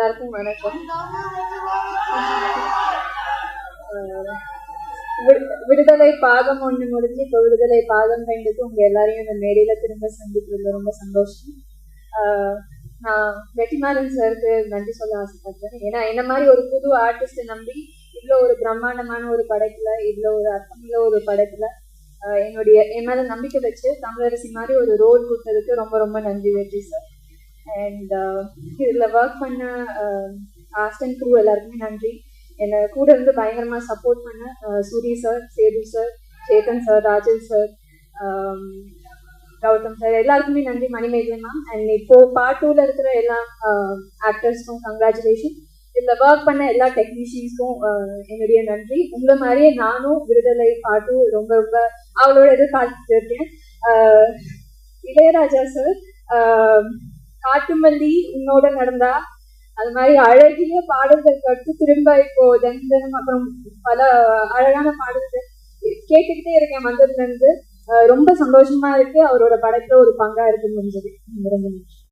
எல்லாருக்கும் வணக்கம். விடுதலை பாகம் 1 முடிஞ்சு இப்போ விடுதலை பாகம் 2க்கு உங்க எல்லாரையும் இந்த மேடையில திரும்ப சந்திக்கிறதுல ரொம்ப சந்தோஷம். நான் வெற்றிமாறன் சாருக்கு நன்றி சொல்ல ஆசைப்படுறேன். ஏன்னா என்ன மாதிரி ஒரு புது ஆர்டிஸ்ட நம்பி இவ்வளோ ஒரு பிரம்மாண்டமான ஒரு படத்துல, இவ்வளோ ஒரு அர்த்தமுள்ள ஒரு படத்துல என் மேல நம்பிக்கை வச்சு தமிழரசி மாதிரி ஒரு ரோல் கொடுத்ததுக்கு ரொம்ப ரொம்ப நன்றி வெற்றி சார். அண்ட் இதில் ஒர்க் பண்ண ஆஸ்டன் க்ரூ எல்லாருக்குமே நன்றி. என்னை கூட இருந்து பயங்கரமாக சப்போர்ட் பண்ண Soori sir, Sethu sir, Chetan sir, Rajan sir, Gautham sir எல்லாருக்குமே நன்றி. மணிமேகலை மேம் அண்ட் இப்போ பார்ட் 2ல இருக்கிற எல்லா ஆக்டர்ஸ்க்கும் கங்க்ராச்சுலேஷன். இதில் ஒர்க் பண்ண எல்லா டெக்னீஷியன்ஸ்க்கும் என்னுடைய நன்றி. உங்களை மாதிரியே நானும் விடுதலை பார்ட் 2 ரொம்ப ரொம்ப அவளோட எதிர்பார்த்துட்டு இருக்கேன். இளையராஜா சார் காட்டுமல்லி உன்னோட நடந்தா அது மாதிரி அழகிய பாடல்கள் கட்டு திரும்ப இப்போ தினம் அப்புறம் பல அழகான பாடல்கள் கேட்டுக்கிட்டே இருக்கேன் வந்ததுல இருந்து. ரொம்ப சந்தோஷமா இருக்கு அவரோட படத்துல ஒரு பங்கா இருக்கு முடிஞ்சது.